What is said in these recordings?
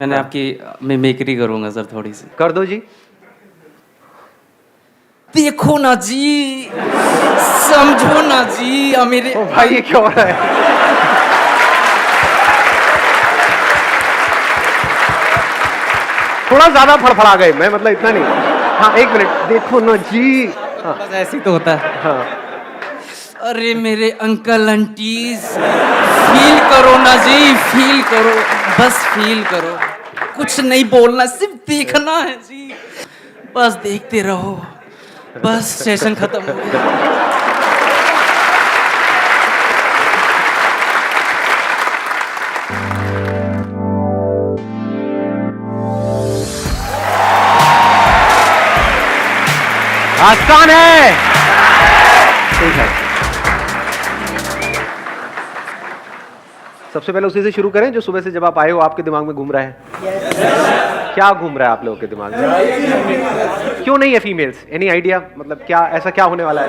मैंने आपकी मिमिक्री करूंगा सर थोड़ी सी। कर दो जी। देखो ना जी, समझो ना जी, अब मेरे ओ भाई ये क्या हो रहा है? थोड़ा ज्यादा फड़फड़ा गए, मैं मतलब इतना नहीं। हाँ एक मिनट, देखो ना जी। हाँ बस ऐसे ही तो होता है। हाँ। अरे मेरे अंकल आंटीज, फील करो ना जी, फील करो, बस फील करो, कुछ नहीं बोलना, सिर्फ देखना है जी, बस देखते रहो, बस सेशन खत्म हो गया। आसान है। ठीक है, सबसे पहले उसी से शुरू करें जो सुबह से जब आप आए हो आपके दिमाग में घूम रहा है। क्या घूम रहा है आप लोगों के दिमाग में? क्यों नहीं है फीमेल्स? Any idea? मतलब क्या ऐसा क्या होने वाला है?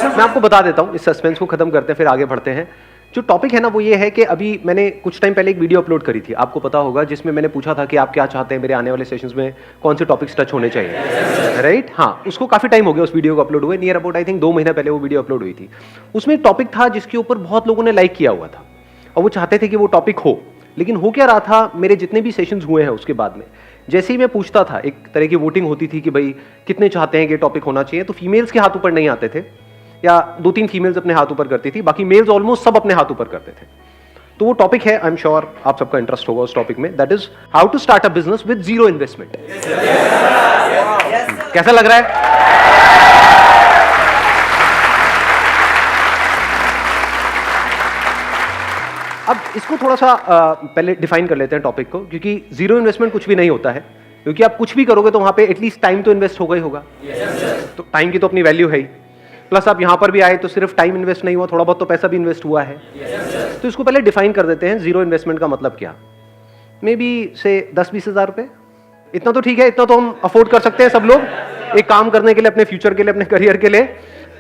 मैं आपको बता देता हूं, इस सस्पेंस को खत्म करते हैं फिर आगे बढ़ते हैं। जो टॉपिक है ना वो ये है कि अभी मैंने कुछ टाइम पहले एक वीडियो अपलोड करी थी, आपको पता होगा, जिसमें मैंने पूछा था कि आप क्या चाहते हैं मेरे आने वाले सेशंस में कौन से टॉपिक्स टच होने चाहिए, राइट? हाँ, उसको काफी टाइम हो गया उस वीडियो को अपलोड हुए, नियर अबाउट आई थिंक 2 महीना पहले वो वीडियो अपलोड हुई थी। उसमें एक टॉपिक था जिसके ऊपर बहुत लोगों ने लाइक किया हुआ था और वो चाहते थे कि वो टॉपिक हो, लेकिन हो क्या रहा था, मेरे जितने भी सेशंस हुए हैं उसके बाद में जैसे ही मैं पूछता था, एक तरह की वोटिंग होती थी कि भाई कितने चाहते हैं कि टॉपिक होना चाहिए, तो फीमेल्स के हाथ ऊपर नहीं आते थे, या 2-3 फीमेल्स अपने हाथ ऊपर करती थी, बाकी मेल्स ऑलमोस्ट सब अपने हाथ ऊपर करते थे। तो वो टॉपिक है, आई एम श्योर आप सबका इंटरेस्ट होगा उस टॉपिक में, that is how to start a business with zero investment. कैसा लग रहा है? अब इसको थोड़ा सा पहले डिफाइन कर लेते हैं टॉपिक को, क्योंकि जीरो इन्वेस्टमेंट कुछ भी नहीं होता है, क्योंकि आप कुछ भी करोगे तो वहां पे एटलीस्ट टाइम तो इन्वेस्ट होगा ही होगा। तो टाइम की तो अपनी वैल्यू है ही, प्लस आप यहां पर भी आए तो सिर्फ टाइम इन्वेस्ट नहीं हुआ, थोड़ा बहुत तो पैसा भी इन्वेस्ट हुआ है। तो इसको पहले डिफाइन कर देते हैं, जीरो इन्वेस्टमेंट का मतलब क्या। मे बी से 10-20 हज़ार रुपए, इतना तो ठीक है, इतना तो हम अफोर्ड कर सकते हैं सब लोग, एक काम करने के लिए, अपने फ्यूचर के लिए, अपने करियर के लिए,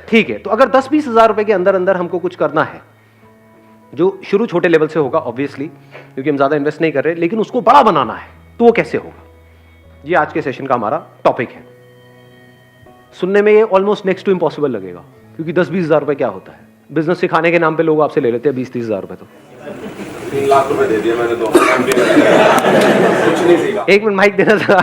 ठीक है। तो अगर 10-20 हज़ार रुपए के अंदर अंदर हमको कुछ करना है, जो शुरू छोटे लेवल से होगा ऑब्वियसली, क्योंकि हम ज्यादा इन्वेस्ट नहीं कर रहे, लेकिन उसको बड़ा बनाना है, तो वो कैसे होगा, ये आज के सेशन का हमारा टॉपिक है। सुनने में ये ऑलमोस्ट नेक्स्ट टू इम्पॉसिबल लगेगा, क्योंकि 10-20 हज़ार रुपए क्या होता है, बिजनेस सिखाने के नाम पे लोग आपसे ले लेते हैं 20-30 हज़ार रुपए। तो 3 लाख रुपए दे दिए मैंने, 2 कुछ नहीं सीखा। एक मिनट माइक देना था।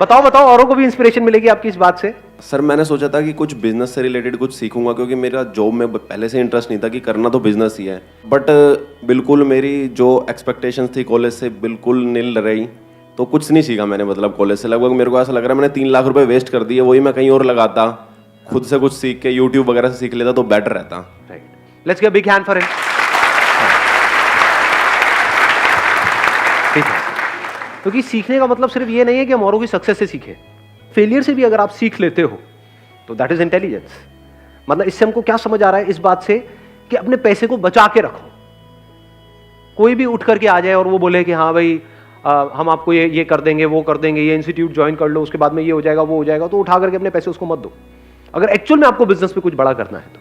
बताओ बताओ, औरों को भी इंस्पिरेशन मिलेगी आपकी इस बात से। सर मैंने सोचा था कि कुछ बिजनेस से रिलेटेड कुछ सीखूंगा, क्योंकि मेरा जॉब में पहले से इंटरेस्ट नहीं था कि करना तो बिजनेस ही है, बट बिल्कुल मेरी जो एक्सपेक्टेशंस थी कॉलेज से बिल्कुल नील रही, तो कुछ नहीं सीखा मैंने। मतलब कॉलेज से लगभग मेरे को ऐसा लग रहा है मैंने 3 लाख रुपए वेस्ट कर दिए, वही मैं कहीं और लगाता, खुद से कुछ सीख के यूट्यूब वगैरह से सीख लेता तो बेटर रहता। Right, let's give big hand for him. ठीक है, क्योंकि सीखने का मतलब सिर्फ ये नहीं है कि हम औरों की सक्सेस से सीखें, फेलियर से भी अगर आप सीख लेते हो तो दैट इज इंटेलिजेंस। मतलब इससे हमको क्या समझ आ रहा है, इस बात से कि अपने पैसे को बचा के रखो। कोई भी उठ करके आ जाए और वो बोले कि हाँ भाई हम आपको ये कर देंगे, वो कर देंगे, ये इंस्टीट्यूट ज्वाइन कर लो, उसके बाद में ये हो जाएगा, वो हो जाएगा, तो उठा करके अपने पैसे उसको मत दो। अगर एक्चुअल में आपको बिजनेस में कुछ बड़ा करना है तो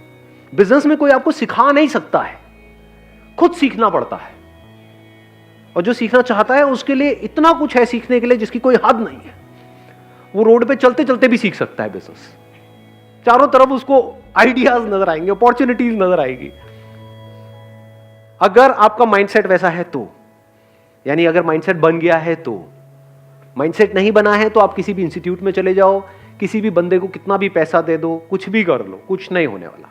बिजनेस में कोई आपको सिखा नहीं सकता है, खुद सीखना पड़ता है। और जो सीखना चाहता है उसके लिए इतना कुछ है सीखने के लिए जिसकी कोई हद नहीं है। वो रोड पे चलते चलते भी सीख सकता है बिजनेस, चारों तरफ उसको आइडियाज नजर आएंगे, अपॉर्चुनिटीज नजर आएगी। अगर आपका माइंडसेट वैसा है तो, यानी अगर माइंडसेट बन गया है तो, माइंडसेट नहीं बना है तो आप किसी भी इंस्टीट्यूट में चले जाओ, किसी भी बंदे को कितना भी पैसा दे दो, कुछ भी कर लो, कुछ नहीं होने वाला।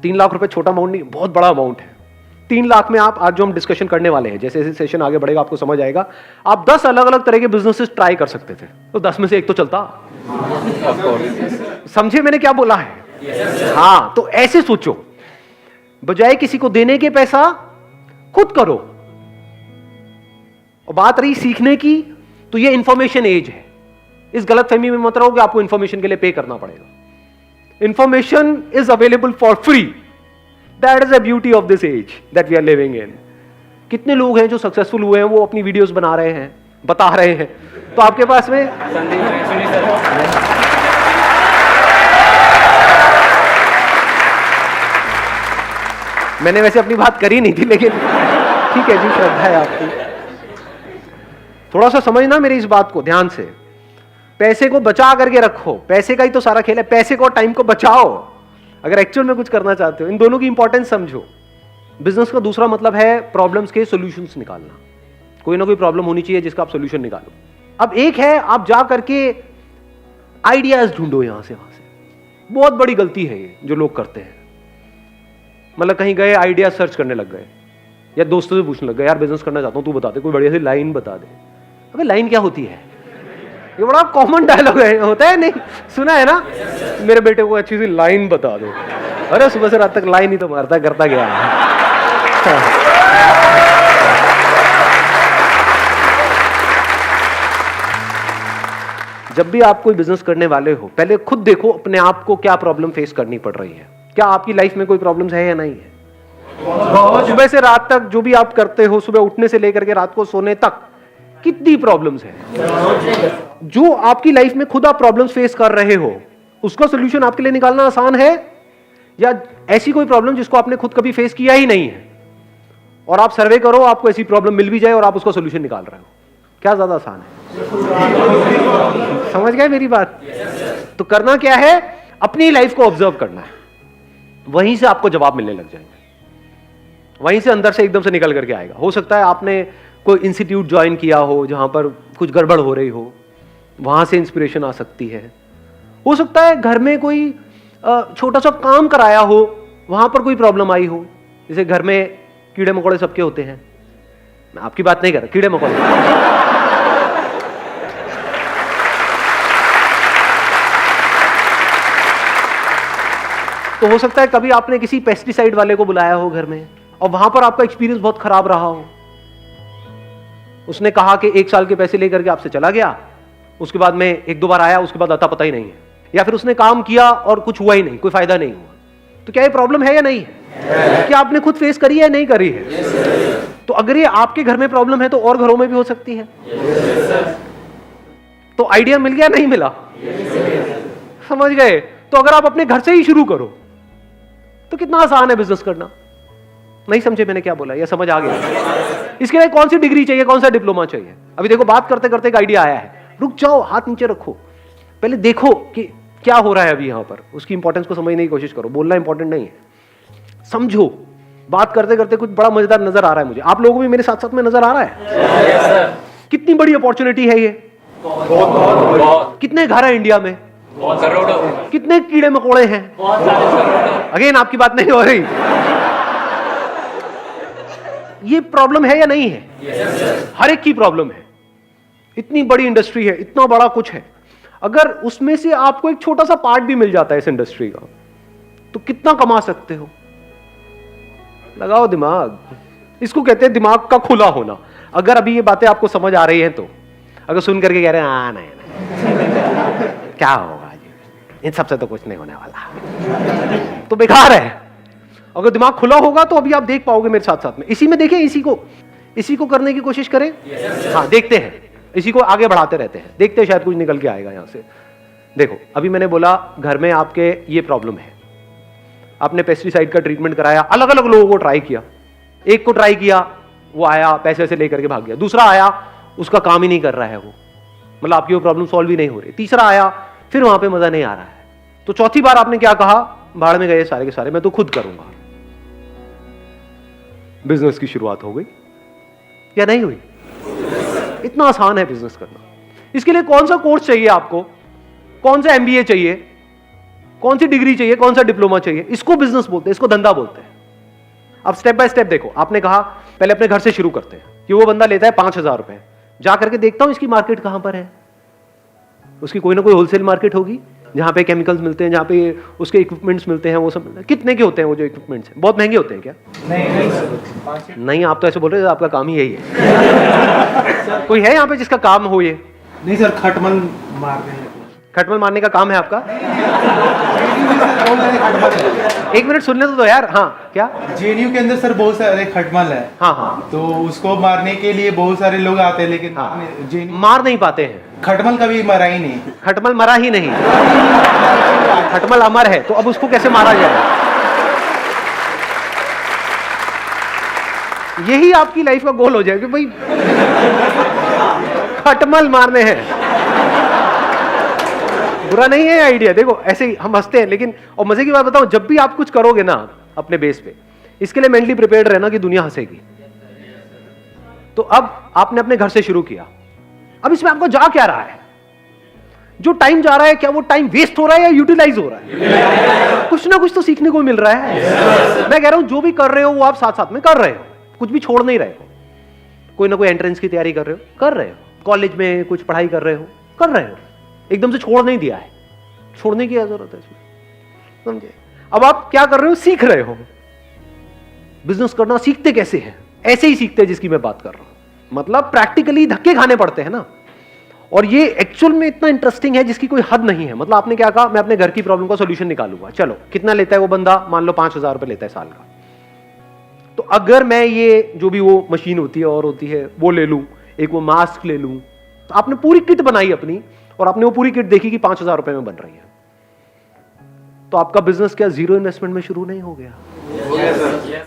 3 लाख रुपए छोटा अमाउंट नहीं, बहुत बड़ा अमाउंट है। 3 लाख में आप, आज जो हम डिस्कशन करने वाले हैं, जैसे जैसे सेशन आगे बढ़ेगा आपको समझ आएगा, आप 10 अलग अलग तरह के बिजनेसेस ट्राई कर सकते थे, तो 10 में से एक तो चलता। समझे मैंने क्या बोला है? हाँ, तो ऐसे सोचो, बजाय किसी को देने के पैसा खुद करो। और बात रही सीखने की, तो ये इंफॉर्मेशन एज है। इस गलतफहमी में मत रहो कि आपको इंफॉर्मेशन के लिए पे करना पड़ेगा। Information is available for free, that is the beauty of this age that we are living in. कितने लोग हैं जो सक्सेसफुल हुए हैं, वो अपनी वीडियोस बना रहे हैं, बता रहे हैं, तो आपके पास में मैंने वैसे अपनी बात करी नहीं थी, लेकिन ठीक है जी, श्रद्धा है आपकी। थोड़ा सा समझना मेरी इस बात को ध्यान से। पैसे को बचा करके रखो, पैसे का ही तो सारा खेल है। पैसे को, टाइम को बचाओ अगर एक्चुअल में कुछ करना चाहते हो। इन दोनों की इंपॉर्टेंस समझो। बिजनेस का दूसरा मतलब है प्रॉब्लम्स के सॉल्यूशंस निकालना। कोई ना कोई प्रॉब्लम होनी चाहिए जिसका आप सॉल्यूशन निकालो। अब एक है आप जा करके आइडियाज ढूंढो यहां से वहां से। बहुत बड़ी गलती है ये जो लोग करते हैं। मतलब कहीं गए, आइडिया सर्च करने लग गए, या दोस्तों से पूछने लग गए, यार बिजनेस करना चाहता हूं, तू बता दे, कोई बढ़िया सी लाइन बता दे। अबे लाइन क्या होती है? ये बड़ा कॉमन डायलॉग है, होता है नहीं? सुना है ना? मेरे बेटे को अच्छी सी लाइन बता दो। अरे सुबह से रात तक लाइन ही तो मारता करता गया है। जब भी आप कोई बिजनेस करने वाले हो, पहले खुद देखो अपने आप को क्या प्रॉब्लम फेस करनी पड़ रही है। क्या आपकी लाइफ में कोई प्रॉब्लम्स है या नहीं है? सुबह से रात तक जो भी आप करते हो, सुबह उठने से लेकर के रात को सोने तक, कितनी प्रॉब्लम्स है? जो आपकी लाइफ में खुद आप प्रॉब्लम्स फेस कर रहे हो, उसका सोल्यूशन आपके लिए निकालना आसान है, या ऐसी कोई प्रॉब्लम जिसको आपने खुद कभी फेस किया ही नहीं है और आप सर्वे करो, आपको ऐसी प्रॉब्लम मिल भी जाए और आप उसका सोल्यूशन निकाल रहे हो? क्या ज्यादा आसान है? समझ गए मेरी बात? तो करना क्या है? अपनी लाइफ को ऑब्जर्व करना है, वहीं से आपको जवाब मिलने लग जाएंगे, वहीं से अंदर से एकदम से निकल करके आएगा। हो सकता है आपने कोई इंस्टीट्यूट ज्वाइन किया हो जहां पर कुछ गड़बड़ हो रही हो, वहां से इंस्पिरेशन आ सकती है। हो सकता है घर में कोई छोटा सा काम कराया हो, वहां पर कोई प्रॉब्लम आई हो। जैसे घर में कीड़े मकोड़े सबके होते हैं, मैं आपकी बात नहीं कर रहा, कीड़े मकोड़े। तो हो सकता है कभी आपने किसी पेस्टिसाइड वाले को बुलाया हो घर में, और वहां पर आपका एक्सपीरियंस बहुत खराब रहा हो। उसने कहा कि 1 साल के पैसे लेकर के आपसे चला गया, उसके बाद में 1-2 बार आया, उसके बाद आता पता ही नहीं है। या फिर उसने काम किया और कुछ हुआ ही नहीं, कोई फायदा नहीं हुआ। तो क्या ये प्रॉब्लम है या नहीं है? क्या आपने खुद फेस करी है या नहीं करी है? तो अगर ये आपके घर में प्रॉब्लम है तो और घरों में भी हो सकती है। तो आइडिया मिल गया नहीं मिला? समझ गए? तो अगर आप अपने घर से ही शुरू करो तो कितना आसान है बिजनेस करना। नहीं समझे मैंने क्या बोला, या समझ आ गया? इसके लिए कौन सी डिग्री चाहिए, कौन सा डिप्लोमा चाहिए? अभी देखो बात करते करते एक आइडिया आया है, रुक जाओ, हाथ नीचे रखो, पहले देखो कि क्या हो रहा है अभी यहां पर। उसकी इंपॉर्टेंस को समझने की कोशिश करो। बोलना इंपॉर्टेंट नहीं है, समझो। बात करते करते कुछ बड़ा मजेदार नजर आ रहा है मुझे, आप लोगों को भी मेरे साथ साथ में नजर आ रहा है? कितनी बड़ी अपॉर्चुनिटी है ये। कितने घर है इंडिया में? कितने कीड़े मकोड़े हैं? अगेन आपकी बात नहीं हो रही। ये प्रॉब्लम है या नहीं है? हर एक की प्रॉब्लम है। इतनी बड़ी इंडस्ट्री है, इतना बड़ा कुछ है। अगर उसमें से आपको एक छोटा सा पार्ट भी मिल जाता है इस इंडस्ट्री का, तो कितना कमा सकते हो? लगाओ दिमाग। इसको कहते हैं दिमाग का खुला होना। अगर अभी ये बातें आपको समझ आ रही हैं तो, अगर सुन करके कह रहे हैं हाँ नहीं क्या होगा जी, इन सबसे तो कुछ नहीं होने वाला, तो बेकार है। अगर दिमाग खुला होगा तो अभी आप देख पाओगे मेरे साथ साथ में। इसी में देखें, इसी को करने की कोशिश करें। हाँ देखते हैं, इसी को आगे बढ़ाते रहते हैं, देखते हैं शायद कुछ निकल के आएगा यहां से। देखो अभी मैंने बोला घर में आपके ये प्रॉब्लम है, आपने पेस्टिसाइड का ट्रीटमेंट कराया, अलग अलग लोगों को ट्राई किया। एक को ट्राई किया, वो आया पैसे वैसे लेकर के भाग गया। दूसरा आया, उसका काम ही नहीं कर रहा है वो, मतलब आपकी वो प्रॉब्लम सॉल्व ही नहीं हो रही। तीसरा आया, फिर वहां पे मजा नहीं आ रहा है। तो चौथी बार आपने क्या कहा? भाड़ में गए सारे के सारे, मैं तो खुद करूंगा। बिजनेस की शुरुआत हो गई या नहीं हुई? इतना आसान है बिजनेस करना। इसके लिए कौन सा कोर्स चाहिए आपको? कौन सा एमबीए चाहिए? कौन सी डिग्री चाहिए? कौन सा डिप्लोमा चाहिए? इसको बिजनेस बोलते हैं, इसको धंधा बोलते हैं। अब स्टेप बाय स्टेप देखो। आपने कहा पहले अपने घर से शुरू करते हैं कि वो बंदा लेता है 5,000 रुपए, जा करके देखता हूं इसकी मार्केट कहां पर है। उसकी कोई ना कोई होलसेल मार्केट होगी जहां पे केमिकल्स मिलते हैं, जहां पे उसके इक्विपमेंट्स मिलते हैं। वो सब कितने के होते हैं? वो जो इक्विपमेंट्स हैं बहुत महंगे होते हैं क्या? नहीं, आप तो ऐसे बोल रहे हो, आपका काम ही यही है। कोई है यहाँ पे जिसका काम हो ये? नहीं सर, खटमल मारने खटमल मारने का काम है आपका? एक मिनट सुनने तो दो यार। हाँ क्या? जेएनयू के अंदर सर बहुत सारे खटमल है। हाँ हाँ, तो उसको मारने के लिए बहुत सारे लोग आते हैं, लेकिन हाँ, जेएनयू मार नहीं पाते हैं। खटमल कभी मरा ही नहीं। खटमल मरा ही नहीं, खटमल अमर है, तो अब उसको कैसे मारा जाए? यही आपकी लाइफ का गोल हो जाए कि भाई खटमल मारने हैं। बुरा नहीं है आइडिया, देखो ऐसे ही हम हंसते हैं, लेकिन और मजे की बात बताऊं, जब भी आप कुछ करोगे ना अपने बेस पे, इसके लिए मेंटली प्रिपेयर्ड रहना कि दुनिया हंसेगी। तो अब आपने अपने घर से शुरू किया, अब इसमें आपको जा क्या रहा है? जो टाइम जा रहा है, क्या वो टाइम वेस्ट हो रहा है या यूटिलाइज हो रहा है? कुछ ना कुछ तो सीखने को मिल रहा है। मैं कह रहा हूं जो भी कर रहे हो वो आप साथ साथ में कर रहे हो, कुछ भी छोड़ नहीं रहे हो। कोई ना कोई एंट्रेंस की तैयारी कर रहे हो, कर रहे हो, कॉलेज में कुछ पढ़ाई कर रहे हो, कर रहे हो, एकदम से छोड़ नहीं दिया है, छोड़ने की जरूरत है इसमें, समझे? अब आप क्या कर रहे हो? सीख रहे हो। बिजनेस करना सीखते कैसे हैं? ऐसे ही सीखते हैं जिसकी मैं बात कर रहा हूं, मतलब प्रैक्टिकली धक्के खाने पड़ते हैं ना। और ये एक्चुअल में इतना इंटरेस्टिंग है जिसकी कोई हद नहीं है। मतलब आपने क्या कहा, मैं अपने घर की प्रॉब्लम का सॉल्यूशन निकालूंगा। चलो, कितना लेता है वो बंदा? मान लो 5,000 रुपए लेता है साल का। तो अगर मैं ये जो भी वो मशीन होती है और होती है वो ले लूं, एक वो मास्क ले लूं, तो आपने पूरी किट बनाई अपनी और आपने वो पूरी किट देखी कि 5,000 रुपए में बन रही है, तो आपका बिजनेस क्या जीरो इन्वेस्टमेंट में शुरू नहीं हो गया?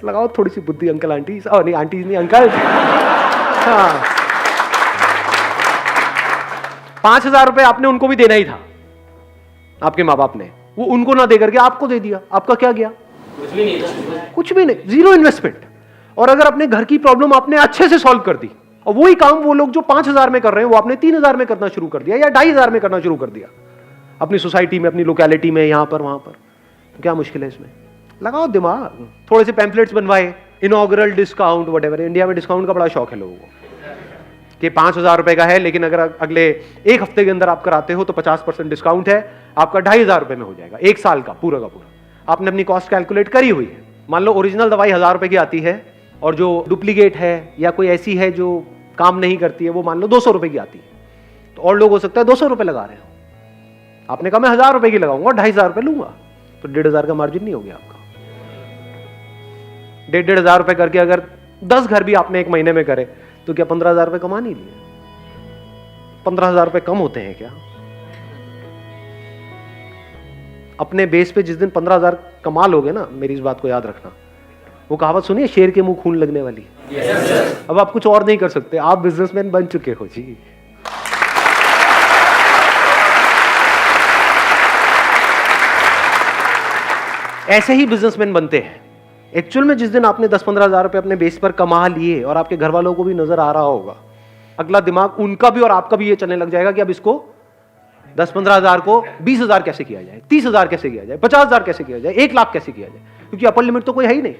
लगाओ थोड़ी सी बुद्धि अंकल आंटी, नहीं आंटी नहीं अंकल। हाँ, 5,000 रुपए आपने उनको भी देना ही था, आपके माँ बाप ने, वो उनको ना दे करके आपको दे दिया, आपका क्या गया? कुछ भी नहीं था, कुछ भी नहीं, जीरो इन्वेस्टमेंट। और अगर अपने घर की प्रॉब्लम आपने अच्छे से सॉल्व कर दी, और वही काम वो लोग जो 5,000 में कर रहे हैं वो आपने 3,000 में करना शुरू कर दिया या 2,500 में करना शुरू कर दिया, अपनी सोसाइटी में, अपनी लोकेलिटी में, यहां पर वहां पर, तो क्या मुश्किल है इसमें? लगाओ दिमाग। थोड़े से पैम्पलेट्स बनवाए, इनॉग्रल डिस्काउंट वटेवर। इंडिया में डिस्काउंट का बड़ा शौक है लोगों को कि 5,000 रुपए का है, लेकिन अगर अगले एक हफ्ते के अंदर आप कराते हो तो 50% डिस्काउंट है, आपका 2,500 रुपए में हो जाएगा, एक साल का पूरा का पूरा। आपने अपनी कॉस्ट कैलकुलेट करी हुई है। मान लो ओरिजिनल दवाई 1,000 रुपए की आती है और जो डुप्लीकेट है या कोई ऐसी है जो काम नहीं करती है वो मान लो 200 रुपए की आती है, तो और लोग हो सकता है 200 रुपए लगा रहे हो, आपने कहा मैं 1,000 रुपए की लगाऊंगा, 2,500 रुपए लूंगा, तो 1,500 का मार्जिन नहीं हो गया आपका। 1,500 रुपए करके अगर 10 घर भी आपने एक महीने में करे तो क्या 15,000 रुपए कमा नहीं लिए? 15,000 रुपए कम होते हैं क्या? अपने बेस पे जिस दिन 15,000 कमा लोगे ना, मेरी इस बात को याद रखना, वो कहावत सुनिए, शेर के मुंह खून लगने वाली है। अब आप कुछ और नहीं कर सकते, आप बिजनेसमैन बन चुके हो जी। ऐसे ही बिजनेसमैन बनते हैं। एक्चुअल में जिस दिन आपने 10-15,000 रुपए अपने बेस पर कमा लिए और आपके घर वालों को भी नजर आ रहा होगा, अगला दिमाग उनका भी और आपका भी ये चलने लग जाएगा कि अब इसको 10-15,000 को 20,000 कैसे किया जाए, 30,000 कैसे किया जाए, 50,000 कैसे किया जाए, 1,00,000 कैसे किया जाए, क्योंकि अपर लिमिट तो कोई है ही नहीं।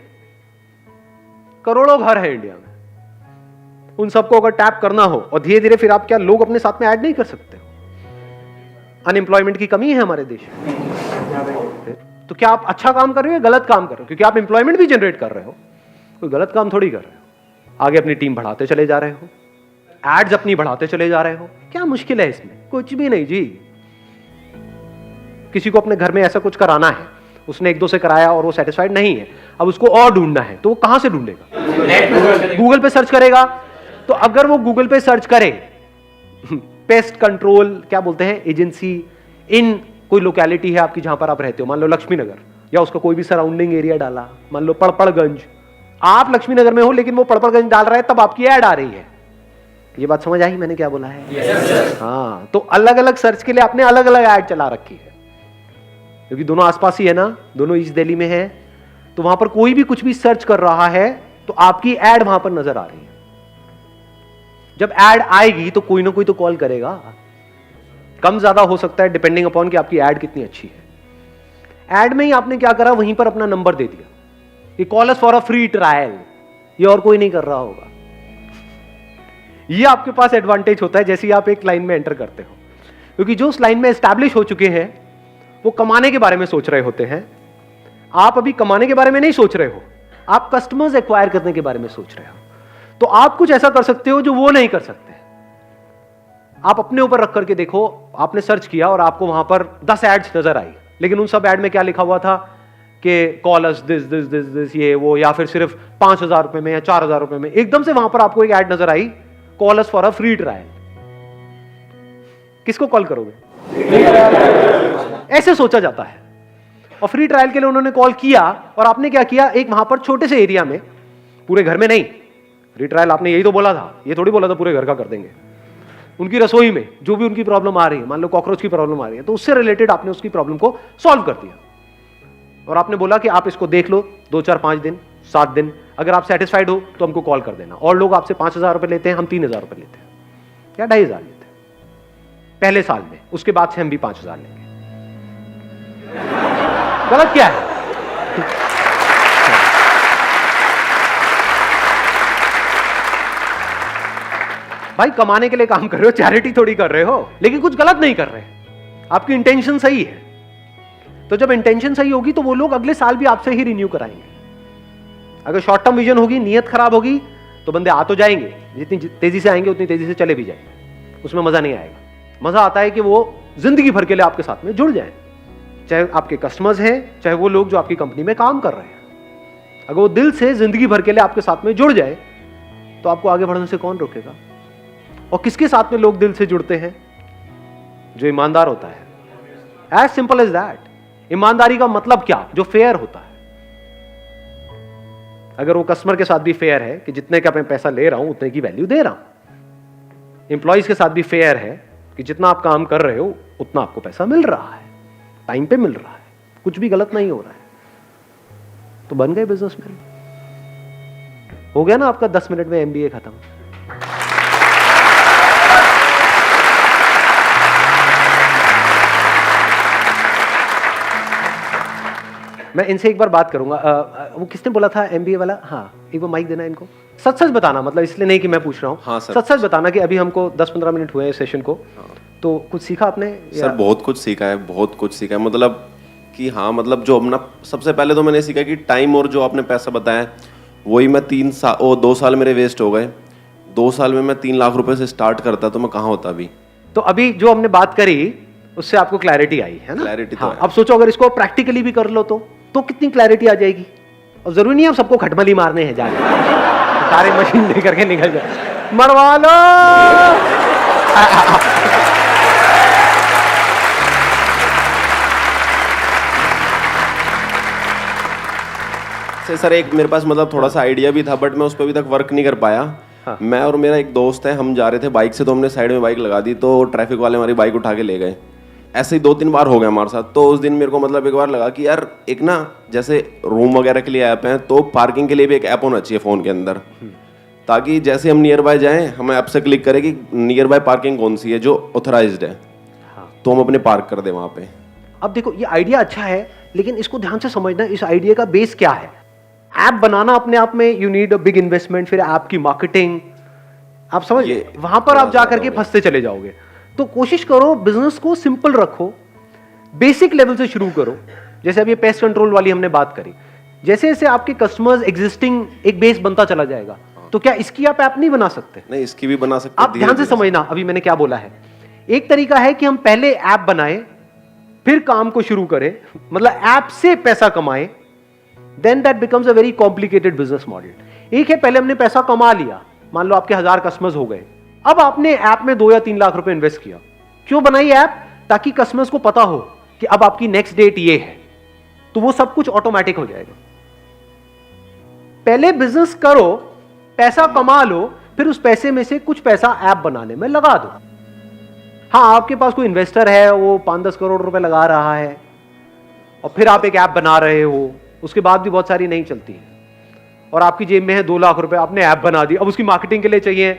करोड़ों घर है इंडिया में, उन सबको अगर टैप करना हो और धीरे धीरे फिर आप क्या लोग अपने साथ में ऐड नहीं कर सकते हो? अनएम्प्लॉयमेंट की कमी है हमारे देश में, तो क्या आप अच्छा काम कर रहे हो या गलत काम कर रहे हो? क्योंकि आप एम्प्लॉयमेंट भी जनरेट कर रहे हो, कोई गलत काम थोड़ी कर रहे हो। आगे अपनी टीम बढ़ाते चले जा रहे हो, एड्स अपनी बढ़ाते चले जा रहे हो, क्या मुश्किल है इसमें? कुछ भी नहीं जी। किसी को अपने घर में ऐसा कुछ कराना है, उसने 1-2 से कराया और वो सेटिस्फाइड नहीं है, अब उसको और ढूंढना है, तो वो कहां से ढूंढेगा? गूगल पे सर्च करेगा। तो अगर वो गूगल पे सर्च करे पेस्ट कंट्रोल क्या बोलते हैं एजेंसी इन कोई लोकेलिटी है आपकी जहां पर आप रहते हो, मान लो लक्ष्मी नगर, या उसका कोई भी सराउंडिंग एरिया डाला, मान लो पड़पड़गंज, आप लक्ष्मी नगर में हो लेकिन वो पड़पड़गंज डाल रहा है, तब आपकी ऐड आ रही है। ये बात समझ आई मैंने क्या बोला है? हाँ, तो अलग अलग सर्च के लिए आपने अलग अलग ऐड चला रखी है, क्योंकि दोनों आसपास ही है ना, दोनों ईस्ट दिल्ली में है, तो वहां पर कोई भी कुछ भी सर्च कर रहा है तो आपकी ऐड वहां पर नजर आ रही है। जब ऐड आएगी तो कोई ना कोई तो कॉल करेगा, कम ज्यादा हो सकता है डिपेंडिंग अपॉन कि आपकी ऐड कितनी अच्छी है। ऐड में ही आपने क्या करा, वहीं पर अपना नंबर दे दिया कि call us for a free trial, ये और कोई नहीं कर रहा होगा। ये आपके पास एडवांटेज होता है जैसे ही आप एक लाइन में एंटर करते हो, क्योंकि जो उस लाइन में एस्टैब्लिश हो चुके हैं वो कमाने के बारे में सोच रहे होते हैं। आप अभी कमाने के बारे में नहीं सोच रहे हो, आप कस्टमर्स एक्वायर करने के बारे में सोच रहे हो। तो आप कुछ ऐसा कर सकते हो जो वो नहीं कर सकते। आप अपने ऊपर रख करके देखो, आपने सर्च किया और आपको वहां पर 10 एड्स नजर आई, लेकिन उन सब एड में क्या लिखा हुआ था कि call us this this this this ये वो, या फिर सिर्फ 5,000 रुपए में या 4,000 रुपए में। एकदम से वहां पर आपको एक ऐड नजर आई, call us for a free trial. किसको कॉल करोगे? ऐसे सोचा जाता है। और फ्री ट्रायल के लिए उन्होंने कॉल किया और आपने क्या किया, एक वहां पर छोटे से एरिया में, पूरे घर में नहीं, रिट्रायल आपने यही तो बोला था, ये थोड़ी बोला था पूरे घर का कर देंगे। उनकी रसोई में जो भी उनकी प्रॉब्लम आ रही है, मान लो कॉकरोच की प्रॉब्लम आ रही है, तो उससे रिलेटेड आपने उसकी प्रॉब्लम को सॉल्व कर दिया और आपने बोला कि आप इसको देख लो 2, 4, 5 दिन, 7 दिन, अगर आप सेटिस्फाइड हो तो हमको कॉल कर देना। और लोग आपसे 5,000 रुपए लेते हैं, हम 3,000 रुपए लेते हैं या 2,500 लेते हैं पहले साल में, उसके बाद से हम भी 5,000 लेंगे। गलत क्या है? भाई कमाने के लिए काम कर रहे हो, चैरिटी थोड़ी कर रहे हो, लेकिन कुछ गलत नहीं कर रहे, आपकी इंटेंशन सही है। तो जब इंटेंशन सही होगी तो वो लोग अगले साल भी आपसे ही रिन्यू कराएंगे। अगर शॉर्ट टर्म विजन होगी, नियत खराब होगी, तो बंदे आ तो जाएंगे, जितनी तेजी से आएंगे उतनी तेजी से चले भी जाएंगे, उसमें मजा नहीं आएगा। मजा आता है कि वो जिंदगी भर के लिए आपके साथ में जुड़ जाए, चाहे आपके कस्टमर्स हैं, चाहे वो लोग जो आपकी कंपनी में काम कर रहे हैं। अगर वो दिल से जिंदगी भर के लिए आपके साथ में जुड़ जाए तो आपको आगे बढ़ने से कौन रोकेगा? और किसके साथ में लोग दिल से जुड़ते हैं? जो ईमानदार होता है। As simple as that. ईमानदारी का मतलब क्या? जो फेयर होता है। अगर वो कस्टमर के साथ भी फेयर है कि जितने का मैं पैसा ले रहा हूं उतने की वैल्यू दे रहा हूं, एम्प्लॉइज के साथ भी फेयर है कि जितना आप काम कर रहे हो उतना आपको पैसा मिल रहा है, टाइम पे मिल रहा है, कुछ भी गलत नहीं हो रहा है, तो बन गए बिजनेसमैन। हो गया ना आपका 10 मिनट में एमबीए खत्म। मैं इनसे एक बार बात करूंगा। वो किसने बोला था एमबीए वाला? हाँ, एक बार माइक देना इनको। सच सच बताना, मतलब इसलिए नहीं कि मैं पूछ रहा हूँ। हाँ सर। सच सच बताना कि अभी हमको 10-15 मिनट हुए हैं सेशन को। हाँ। तो कुछ सीखा आपने? सर बहुत कुछ सीखा है, बहुत कुछ सीखा है। मतलब कि हाँ, मतलब जो अपना सबसे पहले तो मैंने सीखा कि टाइम और जो आपने पैसा बताया वही मैं 2 साल मेरे वेस्ट हो गए। 2 साल में मैं 3 लाख रुपए से स्टार्ट करता तो मैं कहाँ होता अभी। तो अभी जो हमने बात करी उससे आपको क्लैरिटी आई है ना? क्लैरिटी हाँ, तो है। अब सोचो अगर इसको प्रैक्टिकली भी कर लो तो कितनी क्लैरिटी आ जाएगी। और जरूरी नहीं है सबको खटमली मारने हैं जाके, सारे मशीन लेकर के निकल जाए, मरवा लो। सर एक मेरे पास मतलब थोड़ा सा आइडिया भी था, बट मैं उस पर अभी तक वर्क नहीं कर पाया। हाँ। मैं और मेरा एक दोस्त है, हम जा रहे थे बाइक से, तो हमने साइड में बाइक लगा दी, तो ट्रैफिक वाले हमारी बाइक उठा के ले गए। ऐसे ही 2-3 बार हो गया हमारे साथ। तो उस दिन मेरे को मतलब एक बार लगा कि यार एक ना जैसे रूम वगैरह के लिए ऐप है, तो पार्किंग के लिए भी एक ऐप होना चाहिए फ़ोन के अंदर, ताकि जैसे हम नियर बाय जाएँ हमें ऐप से क्लिक करें कि नियर बाय पार्किंग कौन सी है जो ऑथराइज्ड है, तो हम अपने पार्क कर दें वहाँ पे। अब देखो ये आइडिया अच्छा है, लेकिन इसको ध्यान से समझना, इस आइडिया का बेस क्या है। ऐप बनाना अपने आप में you need a big investment, फिर ऐप की मार्केटिंग, आप समझ, वहां पर आप जाकर के फंसते चले जाओगे। तो कोशिश करो बिजनेस को सिंपल रखो, बेसिक लेवल से शुरू करो। जैसे अभी पेस्ट कंट्रोल वाली हमने बात करी, जैसे जैसे आपके कस्टमर्स एग्जिस्टिंग एक बेस बनता चला जाएगा, तो क्या इसकी आप ऐप नहीं बना सकते? नहीं, इसकी भी बना सकते। आप ध्यान से समझना अभी मैंने क्या बोला है। एक तरीका है कि हम पहले ऐप बनाएं, फिर काम को शुरू करें, मतलब ऐप से पैसा कमाएं, then that becomes a very complicated business model। एक है पहले हमने पैसा कमा लिया, मान लो आपके 1000 कस्टमर्स हो गए, अब आपने ऐप में 2 या 3 लाख रुपए इन्वेस्ट किया। क्यों बनाई ऐप? ताकि कस्टमर्स को पता हो कि अब आपकी नेक्स्ट डेट ये है, तो वो सब कुछ ऑटोमेटिक हो जाएगा। पहले बिजनेस करो, पैसा कमा लो, फिर उस पैसे में से कुछ पैसा ऐप बनाने में लगा दो। हाँ, आपके पास कोई इन्वेस्टर है, वो 5-10 करोड़ रुपए लगा रहा है, और फिर आप एक ऐप बना रहे हो, उसके बाद भी बहुत सारी नहीं चलती है, और आपकी जेब में है 2 लाख रुपए, आपने ऐप बना दी, अब उसकी मार्केटिंग के लिए चाहिए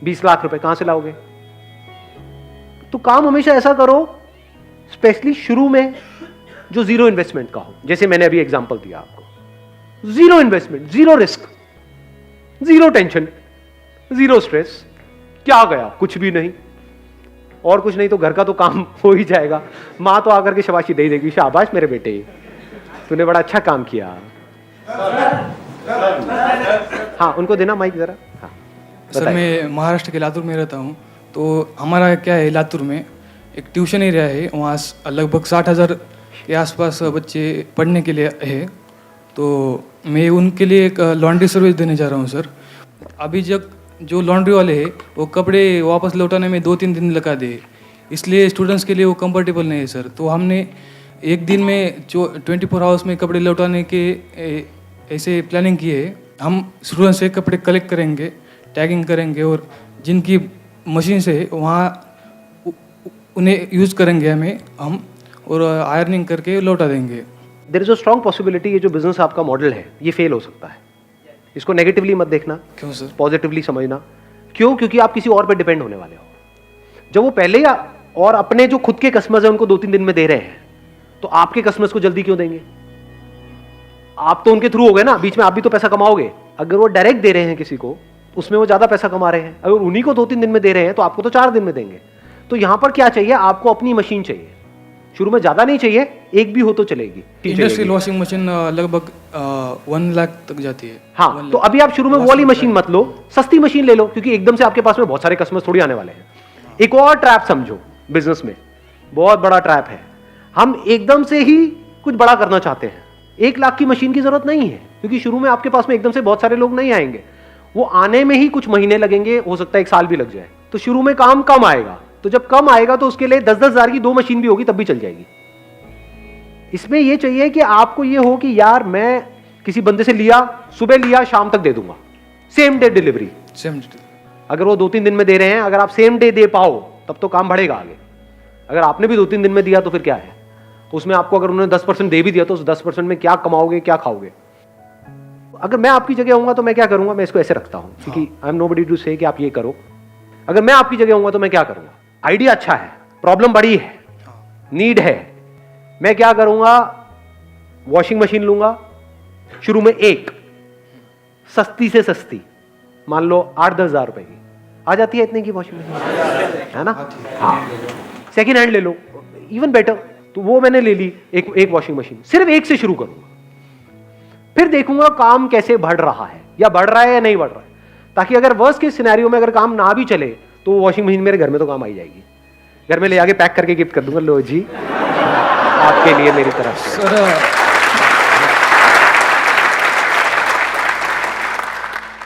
20 लाख रुपए, कहां से लाओगे? तो काम हमेशा ऐसा करो, स्पेशली शुरू में, जो जीरो इन्वेस्टमेंट का हो। जैसे मैंने अभी एग्जांपल दिया आपको, zero investment, zero risk, zero tension, zero stress. क्या गया? कुछ भी नहीं, और कुछ नहीं तो घर का तो काम हो ही जाएगा। मां तो आकर के शाबाशी दे देगी, शाबाश मेरे बेटे, तूने बड़ा अच्छा काम किया। हाँ, उनको देना माइक जरा। हाँ, सर मैं महाराष्ट्र के लातूर में रहता हूँ। तो हमारा क्या है, लातूर में एक ट्यूशन एरिया है, वहाँ लगभग 60,000 के आसपास बच्चे पढ़ने के लिए है। तो मैं उनके लिए एक लॉन्ड्री सर्विस देने जा रहा हूँ सर। अभी जब जो लॉन्ड्री वाले हैं वो कपड़े वापस लौटाने में 2-3 दिन लगा दे, इसलिए स्टूडेंट्स के लिए वो कंफर्टेबल नहीं है सर। तो हमने एक दिन में जो 24 आवर्स में कपड़े लौटाने के ऐसे प्लानिंग की है। हम शुरू से कपड़े कलेक्ट करेंगे, टैगिंग करेंगे और जिनकी मशीन से वहाँ उन्हें यूज़ करेंगे हम और आयरनिंग करके लौटा देंगे। There is a strong possibility ये जो बिजनेस आपका मॉडल है ये फेल हो सकता है। इसको नेगेटिवली मत देखना, क्यों सर? पॉजिटिवली समझना। क्यों? क्योंकि आप किसी और पे डिपेंड होने वाले हो। जब वो पहले और अपने जो खुद के कस्टमर्स हैं उनको 2-3 दिन में दे रहे हैं, तो आपके कस्टमर्स को जल्दी क्यों देंगे? आप तो उनके थ्रू हो गए ना, बीच में आप भी तो पैसा कमाओगे। अगर वो डायरेक्ट दे रहे हैं किसी को, उसमें वो ज्यादा पैसा कमा रहे हैं। अगर उन्हीं को 2-3 दिन में दे रहे हैं तो आपको तो 4 दिन में देंगे। तो यहां पर क्या चाहिए? आपको अपनी मशीन चाहिए। शुरू में ज्यादा नहीं चाहिए, एक भी हो तो चलेगी। इंडस्ट्रियल वॉशिंग मशीन लगभग 1 लाख तक जाती है। हाँ, तो अभी आप शुरू में वो वाली मशीन मत लो, सस्ती मशीन ले लो, क्योंकि एकदम से आपके पास में बहुत सारे कस्टमर्स थोड़ी आने वाले हैं। एक और ट्रैप समझो बिजनेस में, बहुत बड़ा ट्रैप है। हम एकदम से ही कुछ बड़ा करना चाहते हैं। 1 लाख की मशीन की जरूरत नहीं है, क्योंकि शुरू में आपके पास में एकदम से बहुत सारे लोग नहीं आएंगे। वो आने में ही कुछ महीने लगेंगे, हो सकता है 1 साल भी लग जाए। तो शुरू में काम कम आएगा, तो जब कम आएगा तो उसके लिए 10-10 हजार की 2 मशीन भी होगी तब भी चल जाएगी। इसमें यह चाहिए कि आपको ये हो कि यार मैं किसी बंदे से लिया, सुबह लिया, शाम तक दे दूंगा, सेम डे डिलीवरी। अगर वो 2-3 दिन में दे रहे हैं, अगर आप सेम डे दे पाओ तब तो काम बढ़ेगा आगे। अगर आपने भी 2-3 दिन में दिया तो फिर क्या है? उसमें आपको अगर उन्होंने 10% दे भी दिया तो उस 10% में क्या कमाओगे, क्या खाओगे? अगर मैं आपकी जगह होऊंगा तो मैं क्या करूंगा? मैं इसको ऐसे रखता हूं, क्योंकि आई एम नोबडी टू से कि आप ये करो। अगर मैं आपकी जगह होऊंगा तो मैं क्या करूंगा? आइडिया अच्छा है, प्रॉब्लम बड़ी है, नीड है। मैं क्या करूंगा? वॉशिंग मशीन लूंगा, शुरू में एक सस्ती से सस्ती, मान लो 8-10 हजार रुपए की आ जाती है, इतने की वॉशिंग मशीन है ना? हाँ, सेकेंड हैंड ले लो, इवन बेटर। तो वो मैंने ले ली, एक वॉशिंग मशीन, सिर्फ एक से शुरू करूंगा, फिर देखूंगा काम कैसे बढ़ रहा है, या बढ़ रहा है या नहीं बढ़ रहा है, ताकि अगर वर्स्ट के सिनेरियो में अगर काम ना भी चले तो वो वॉशिंग मशीन मेरे घर में तो काम आई जाएगी। घर में ले आके पैक करके गिफ्ट कर दूंगा, लो जी आपके लिए मेरी तरफ से।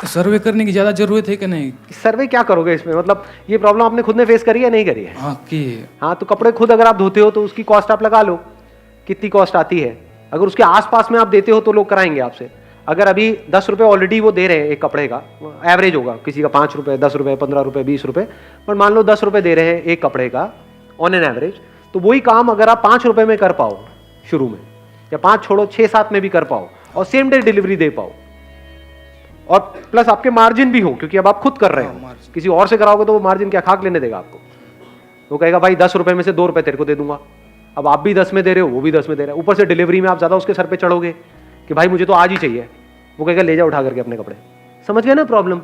सर्वे करने की ज्यादा जरूरत है कि नहीं? सर्वे क्या करोगे इसमें? मतलब ये प्रॉब्लम आपने खुद ने फेस करी है, नहीं करी है? हाँ की। हाँ, तो कपड़े खुद अगर आप धोते हो तो उसकी कॉस्ट आप लगा लो, कितनी कॉस्ट आती है। अगर उसके आसपास में आप देते हो तो लोग कराएंगे आपसे। अगर अभी 10 रुपए ऑलरेडी वो दे रहे हैं एक कपड़े का, एवरेज होगा, किसी का 5 रुपए, 10 रुपए, 15 रुपए, 20 रुपए, पर मान लो 10 रुपए दे रहे हैं एक कपड़े का ऑन एन एवरेज, तो वही काम अगर आप 5 रुपए में कर पाओ शुरू में, या 5 छोड़ो 6-7 में भी कर पाओ, और सेम डे डिलीवरी दे पाओ, और प्लस आपके मार्जिन भी हो, क्योंकि अब आप खुद कर रहे हो। किसी और से कराओगे तो वो मार्जिन क्या खाक लेने देगा आपको? वो कहेगा भाई 10 रुपए में से 2 रुपए तेरे को दे दूंगा। अब आप भी 10 में दे रहे हो, वो भी 10 में दे रहा है, ऊपर से डिलीवरी में आप ज्यादा उसके सर पे चढ़ोगे कि भाई मुझे तो आज ही चाहिए। वो कहेगा ले जा उठा करके अपने कपड़े। समझ गए ना प्रॉब्लम?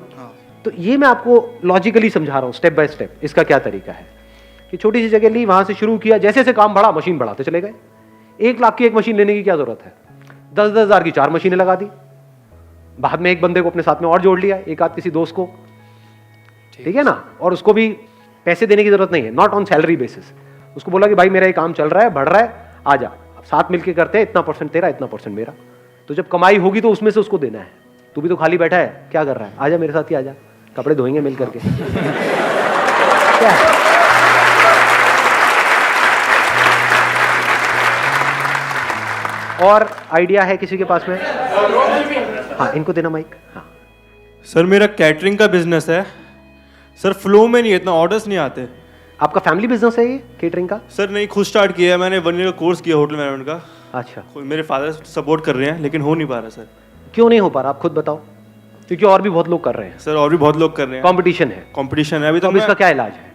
तो ये मैं आपको लॉजिकली समझा रहा हूँ, स्टेप बाय स्टेप। इसका क्या तरीका है कि छोटी सी जगह ली, वहां से शुरू किया, जैसे जैसे काम बढ़ा मशीन बढ़ाते चले गए। 1 लाख की एक मशीन लेने की क्या जरूरत है? 10-10 हजार की 4 मशीनें लगा दी। बाद में एक बंदे को अपने साथ में और जोड़ लिया, एक आध किसी दोस्त को, ठीक है ना? और उसको भी पैसे देने की जरूरत नहीं है, नॉट ऑन सैलरी बेसिस। उसको बोला कि भाई मेरा ये काम चल रहा है, बढ़ रहा है, आ जा, साथ मिलके करते हैं, इतना परसेंट तेरा, इतना परसेंट मेरा। तो जब कमाई होगी तो उसमें से उसको देना है। तू भी तो खाली बैठा है, क्या कर रहा है? आजा मेरे साथ ही आजा, कपड़े धोएंगे मिल करके। क्या है? और आइडिया है किसी के पास में? हाँ, इनको देना माइक। हाँ सर, मेरा कैटरिंग का बिजनेस है सर, फ्लो में नहीं है, इतना ऑर्डर्स नहीं आते। आपका फैमिली बिजनेस है ये केटरिंग का? सर नहीं, खुद स्टार्ट किया है मैंने, 1 ईयर का कोर्स किया होटल मैनेजमेंट का। अच्छा, मेरे फादर सपोर्ट कर रहे हैं, लेकिन हो नहीं पा रहा सर। क्यों नहीं हो पा रहा, आप खुद बताओ? क्योंकि और भी बहुत लोग कर रहे हैं सर, और भी बहुत लोग कर रहे हैं, कंपटीशन है। कंपटीशन है अभी। तो इसका क्या इलाज है?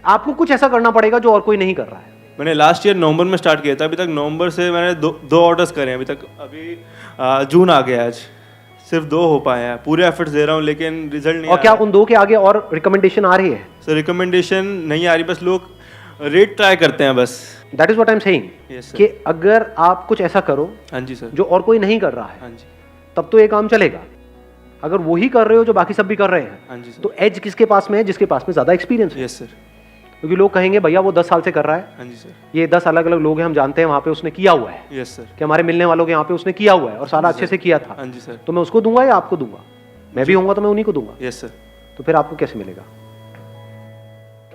आपको कुछ ऐसा करना पड़ेगा जो और कोई नहीं कर रहा है। मैंने लास्ट ईयर नवंबर में स्टार्ट किया था, अभी तक नवंबर से मैंने 2 ऑर्डर्स करे हैं अभी तक। अभी जून आ गया, आज सिर्फ 2 हो पाए हैं। पूरे एफर्ट्स दे रहा हूँ लेकिन रिजल्ट नहीं। और क्या उन 2 के आगे और रिकमेंडेशन आ रही है? सर रिकमेंडेशन नहीं आ रही, बस लोग रेट ट्राई करते हैं बस। That is what I am saying कि अगर आप कुछ ऐसा करो, हाँ जी सर, जो और कोई नहीं कर रहा है, हाँ जी, तब तो ये काम चलेगा। अगर वही कर रहे हो जो बाकी सब भी कर रहे हैं, हाँ जी सर, तो एज किसके पास में है? जिसके पास में ज्यादा एक्सपीरियंस है। Yes sir. क्योंकि लोग कहेंगे भैया वो 10 साल से कर रहा है, हाँ जी सर, ये 10 अलग अलग लोग हैं, हम जानते हैं वहां पे उसने किया हुआ है, यस सर, कि हमारे मिलने वालों के यहाँ पे उसने किया हुआ है और सारा अच्छे से किया था। हाँ जी सर। तो मैं उसको दूंगा या आपको दूंगा? मैं भी होऊंगा तो मैं उन्हीं को दूंगा। Yes sir. तो फिर आपको कैसे मिलेगा?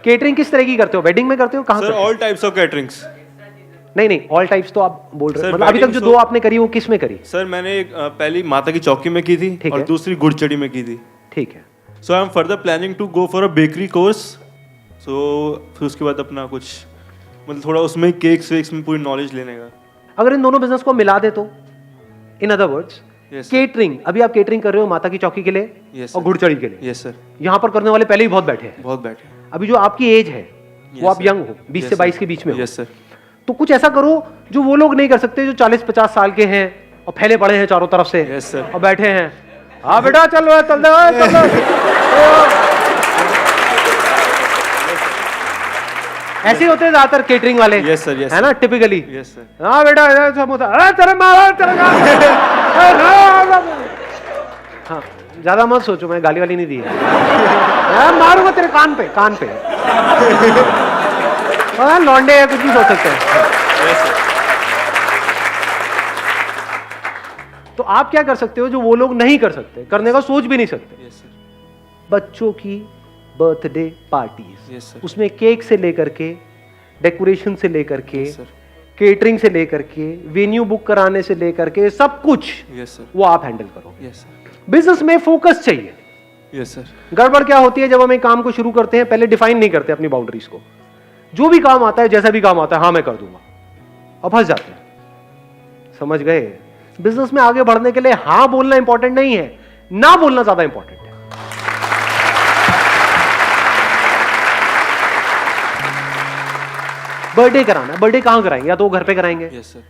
केटरिंग किस तरह की करते हो? वेडिंग में करते हो? कहाँ सर करते हो? All types of caterings. नहीं नहीं, ऑल टाइप्स तो आप बोल रहे Sir, हैं, मतलब अभी तक जो wedding दो आपने करी वो किस में करी? सर मैंने पहली माता की चौकी में की थी ठीक और है। दूसरी गुड़चड़ी में की थी. ठीक है, so I am further planning to go for a bakery course. So फिर उसके बाद अपना कुछ मतलब थोड़ा उसमें केक्स वेक्स में पूरी नॉलेज लेने का. अगर इन दोनों बिजनेस को मिला दे तो, in other words Yes, sir. Catering, अभी आप केटरिंग कर रहे हो माता की चौकी के लिए Yes, और sir. गुड़चड़ी के लिए, यस सर, यहाँ पर करने वाले पहले ही बहुत बैठे हैं. बहुत बैठे. अभी जो आपकी एज है वो Yes, आप sir. यंग हो, 20 से 22 के बीच में हो. Yes sir. तो कुछ ऐसा करो जो वो लोग नहीं कर सकते जो 40-50 साल के हैं और फैले पड़े हैं चारों तरफ से. Yes, sir. और बैठे हैं, हाँ बेटा चल रहा है, चल रहा है, चल रहा है. ऐसे होते हैं ज्यादातर केटरिंग वाले. Yes, sir, yes, है ना, टिपिकली. Yes sir. हाँ बेटा इधर समोसा, अरे तेरे मारा तेरे हाँ, ज्यादा मत सोचो, मैं गाली वाली नहीं दी है. मैं मारूंगा तेरे कान पे, कान पे. हाँ, लौंडे है, कुछ भी सोच सकते हैं. Yes sir. तो आप क्या कर सकते हो जो वो लोग नहीं कर सकते, करने का सोच भी नहीं सकते? Yes sir. बच्चों की बर्थडे पार्टीज, Yes, sir. उसमें केक से लेकर के, डेकोरेशन से लेकर के, Yes, sir. केटरिंग से लेकर के, वेन्यू बुक कराने से लेकर के, सब कुछ यस सर. वो आप हैंडल करो. Yes sir. बिजनेस में फोकस चाहिए. Yes sir. गड़बड़ क्या होती है जब हम एक काम को शुरू करते हैं, पहले डिफाइन नहीं करते अपनी बाउंड्रीज को. जो भी काम आता है, जैसा भी काम आता है, हाँ मैं कर दूंगा, अब फंस जाते हैं. समझ गए? बिजनेस में आगे बढ़ने के लिए हाँ बोलना इंपॉर्टेंट नहीं है, ना बोलना ज्यादा इंपॉर्टेंट है. बर्थडे कराना है, बर्थडे कहाँ कराएंगे? या तो घर पे कराएंगे यस सर.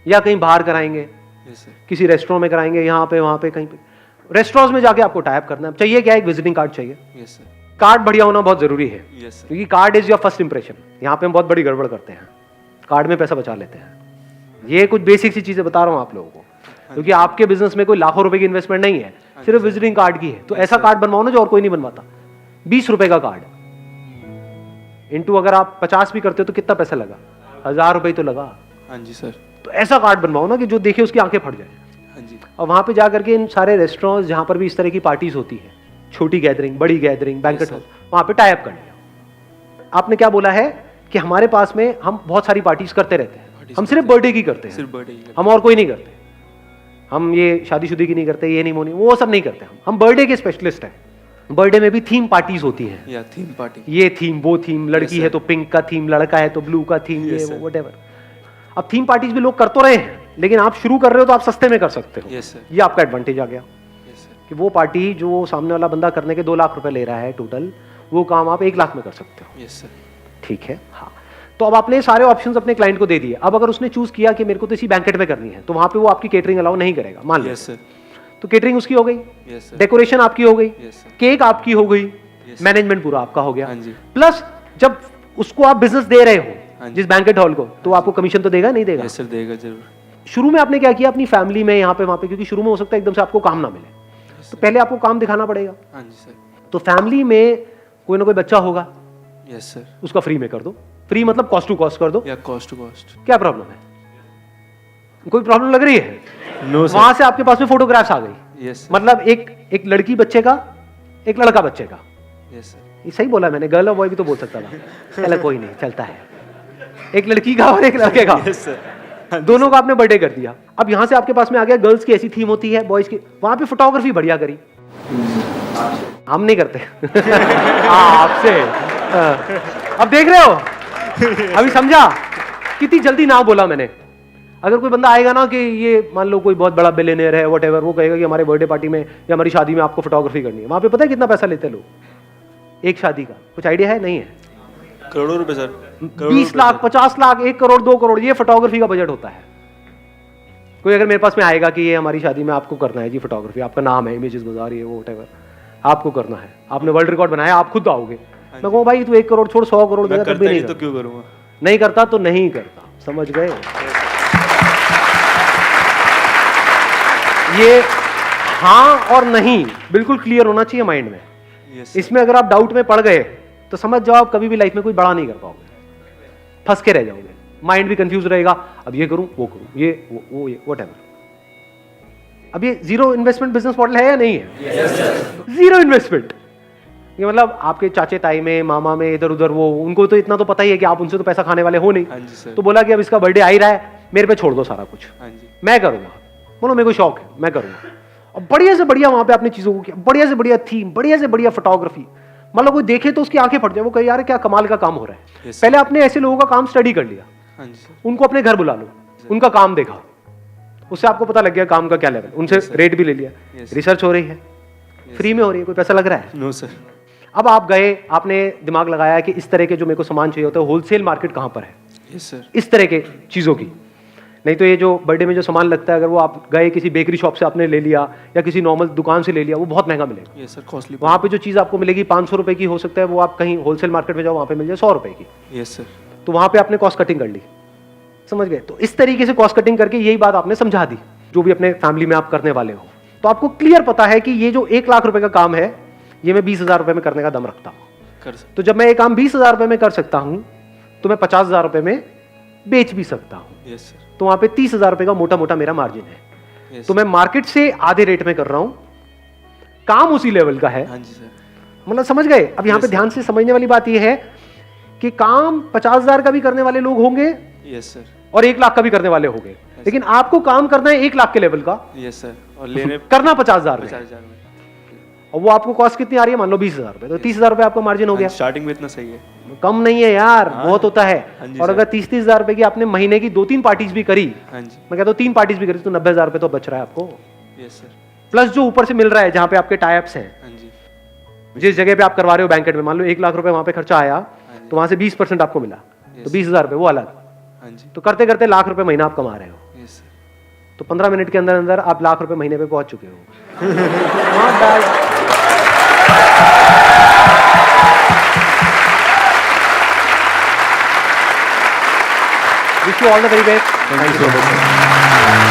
या कहीं बाहर कराएंगे, यस सर. किसी रेस्टोरेंट में कराएंगे, यहाँ पे वहां पे कहीं पे. रेस्टोरेंट में जाके आपको टाइप करना है. चाहिए क्या? एक विजिटिंग कार्ड चाहिए. Yes sir. कार्ड बढ़िया होना बहुत जरूरी है, यस सर. क्योंकि card is your first impression. यहाँ पे हम बहुत बड़ी गड़बड़ करते हैं, कार्ड में पैसा बचा लेते हैं. ये कुछ बेसिक सी चीजें बता रहा हूँ आप लोगों को, क्योंकि आपके बिजनेस में कोई लाखों रुपए की इन्वेस्टमेंट नहीं है, सिर्फ विजिटिंग कार्ड की है. तो ऐसा कार्ड बनवाओ ना जो और कोई नहीं बनवाता. 20 रुपए का कार्ड इंटू अगर आप 50 भी करते हो तो कितना पैसा लगा? 1000 रुपए तो लगा. हाँ जी सर. तो ऐसा कार्ड बनवाओ ना कि जो देखे उसकी आंखें फट जाए. हाँ जी. और वहां पे जा करके इन सारे रेस्टोरेंट्स जहां पर भी इस तरह की पार्टीज होती है, छोटी गैदरिंग, बड़ी गैदरिंग, बैंकेट हॉल, वहां पे टाई अप कर लिया. आपने क्या बोला है कि हमारे पास में हम बहुत सारी पार्टीज करते रहते हैं, हम सिर्फ बर्थडे की करते हैं, सिर्फ बर्थडे की. हम और कोई नहीं करते. हम ये शादीशुदी की नहीं करते, ये नहीं मोनी, वो सब नहीं करते. हम बर्थडे के स्पेशलिस्ट हैं. बर्थडे में भी थीम पार्टीज होती हैं. या थीम पार्टी. ये थीम, वो थीम, लड़की Yes, है sir. तो पिंक का थीम, लड़का है तो ब्लू का थीम, Yes, ये sir. वो व्हाटएवर. अब थीम पार्टीज भी लोग कर तो रहे हैं, लेकिन आप शुरू कर रहे हो तो आप सस्ते में कर सकते हो. Yes sir. ये आपका एडवांटेज आ गया यस सर. कि वो पार्टी जो सामने वाला बंदा करने के 2 लाख रुपए ले रहा है टोटल, वो काम आप 1 लाख में कर सकते हो. Yes sir. ठीक है. हाँ, तो अब आपने सारे ऑप्शंस अपने क्लाइंट को दे दिए. अब अगर उसने चूज किया कि मेरे को तो इसी बैंकेट में करनी है, तो वहां पे वो आपकी केटरिंग अलाउ नहीं करेगा, मान लो. Yes sir. तो केटरिंग उसकी हो गई, यस सर. डेकोरेशन आपकी हो गई, यस सर. केक आपकी हो गई, Yes, मैनेजमेंट पूरा आपका हो गया. हाँ जी. प्लस जब उसको आप बिजनेस दे रहे हो, हाँ जी. जिस बैंकेट हॉल को, तो आपको कमीशन तो देगा नहीं देगा? Yes sir. देगा जरूर. शुरू में आपने क्या किया अपनी फैमिली में, यहाँ पे वहां पे, क्योंकि शुरू में हो सकता है एकदम से आपको काम ना मिले, तो पहले आपको काम दिखाना पड़ेगा. हाँ जी सर. तो फैमिली में कोई ना कोई बच्चा होगा, यस सर. उसका फ्री में कर दो. फ्री मतलब कॉस्ट टू कॉस्ट कर दो. या कॉस्ट टू कॉस्ट. क्या प्रॉब्लम है? कोई प्रॉब्लम लग रही है? No sir. वहां से आपके पास में फोटोग्राफ्स आ गई. Yes sir. मतलब एक लड़की बच्चे का, एक लड़का बच्चे का. Yes sir. ये सही बोला मैंने, गर्ल और बॉय भी तो बोल सकता था. चलो कोई नहीं, चलता है. एक लड़की का और एक लड़के का, यस सर. दोनों का आपने बर्थडे कर दिया. अब यहां से आपके पास में आ गया, गर्ल्स की ऐसी थीम होती है, बॉयज की. वहां पे फोटोग्राफी बढ़िया करी. हम नहीं करते. आपसे. अब देख रहे हो, अभी समझा कितनी जल्दी ना बोला मैंने. अगर कोई बंदा आएगा ना कि ये मान लो कोई बहुत बड़ा बिलियनियर है, व्हाटएवर, वो कहेगा कि हमारे बर्थडे पार्टी में या हमारी शादी में आपको फोटोग्राफी करनी है, वहां पे पता है कितना पैसा लेते हैं लोग एक शादी का? कुछ आइडिया है? नहीं है? करोड़ों रुपए सर. 20 लाख, 50 लाख, 1 करोड़, 2 करोड़, ये फोटोग्राफी का बजट होता है. कोई अगर मेरे पास में आएगा कि ये हमारी शादी में आपको करना है जी फोटोग्राफी, आपका नाम है इमेजेस बाजार, ये वो व्हाटएवर, आपको करना है, आपने वर्ल्ड रिकॉर्ड बनाया, आप खुद आओगे. मैं कहूँ भाई तू 1 करोड़ छोड़ 100 करोड़ देगा, तब भी नहीं तो करता. क्यों करूँगा? नहीं करता तो नहीं करता. समझ गए? ये हाँ और नहीं बिल्कुल क्लियर होना चाहिए माइंड में. यस. इसमें अगर आप डाउट में पड़ गए तो समझ जाओ आप कभी भी लाइफ में कोई बड़ा नहीं कर पाओगे, फंस के रह जाओगे. माइंड भी कंफ्यूज रहेगा, अब ये करूं वो करूं, ये वो ये व्हाटएवर. अब ये जीरो इन्वेस्टमेंट बिजनेस मॉडल है या नहीं है? Zero investment. ये मतलब आपके चाचे ताई में, मामा में, इधर उधर, वो उनको तो इतना तो पता ही है कि आप उनसे तो पैसा खाने वाले हो नहीं। हाँ जी सर। तो बोला कि अब इसका बर्थडे आ ही रहा है, मेरे पे छोड़ दो सारा कुछ, हाँ जी। मैं करूंगा। बोलो मेरे को शौक है, मैं करूंगा। और बढ़िया से बढ़िया वहां पे आपने चीजों को किया, बढ़िया से बढ़िया थीम, बढ़िया से बढ़िया फोटोग्राफी, मतलब कोई देखे तो उसकी आंखें फट जाए, वो कहे यार क्या कमाल का काम हो रहा है। Yes, पहले आपने ऐसे लोगों का काम स्टडी कर लिया, हाँ जी सर। उनको अपने घर बुला लो, उनका काम देखा, उससे आपको पता लग गया काम का क्या लेवल, उनसे रेट भी ले लिया, Yes. रिसर्च हो रही है, फ्री में हो रही है, कोई पैसा लग रहा है। No sir. अब आप गए, आपने दिमाग लगाया कि इस तरह के जो मेरे को सामान चाहिए होता है, होलसेल मार्केट कहाँ पर है, यस सर। इस तरह के चीज़ों की। नहीं तो ये जो बर्थडे में जो सामान लगता है, अगर वो आप गए किसी बेकरी शॉप से आपने ले लिया या किसी नॉर्मल दुकान से ले लिया, वो बहुत महंगा मिलेगा। Yes sir, costly. वहाँ पे जो चीज़ आपको मिलेगी 500 रुपये की हो सकता है, वो आप कहीं होलसेल मार्केट में जाओ, वहाँ पे मिल जाए 100 रुपये की। Yes sir. तो वहाँ पे आपने कॉस्ट कटिंग कर ली, समझ गए। तो इस तरीके से कॉस्ट कटिंग करके यही बात आपने समझा दी, जो भी अपने फैमिली में आप करने वाले हो। तो आपको क्लियर पता है कि ये जो 1 लाख रुपए का काम है, ये मैं 20,000 रुपये में करने का दम रखता हूँ। कर सर। तो जब मैं ये काम 20,000 रुपये में कर सकता हूँ, तो मैं 50,000 रुपये में बेच भी सकता हूँ। Yes sir. तो वहाँ पे 30,000 रुपये का मोटा मोटा मेरा मार्जिन है। यस। तो मैं मार्केट से आधे रेट में कर रहा हूँ, काम उसी लेवल का है। हाँ जी सर। मतलब समझ गए। अब यहाँ पे Yes, ध्यान से समझने वाली बात यह है कि काम 50,000 का भी करने वाले लोग होंगे यस सर। और 1 लाख का भी करने वाले होंगे, लेकिन आपको काम करना है 1 लाख के लेवल का, यस सर। और लेने करना 50,000 में, 50,000 में। और वो आपको कॉस्ट कितनी आ रही है, मान लो 20,000 रुपये, तो 30,000 रुपये आपका मार्जिन हो गया। स्टार्टिंग में इतना सही है। कम नहीं है यार, हाँ, बहुत होता है। हाँ जी और सर। अगर 30,000 रुपए की आपने महीने की 2-3 पार्टीज भी करी, हाँ जी। मैं कहता हूँ 3 पार्टीज भी करी, तो 90,000 रुपये तो बच रहा है आपको, यस सर। प्लस जो ऊपर से मिल रहा है जहाँ पे आपके टाइप्स हैं। हाँ जी। जिस जगह पे आप करवा रहे हो बैंकेट में, मान लो 1 लाख रुपए वहां पे खर्चा आया, तो वहां से 20% आपको मिला, तो 20,000 रुपये वो अलग। हाँ जी। तो करते करते लाख रुपए महीना आप कमा रहे हो। Yes sir. तो 15 मिनट के अंदर अंदर आप लाख रुपए महीने पे पहुंच चुके हो। Not bad. Wish you all the very best. Thank you so much, sir.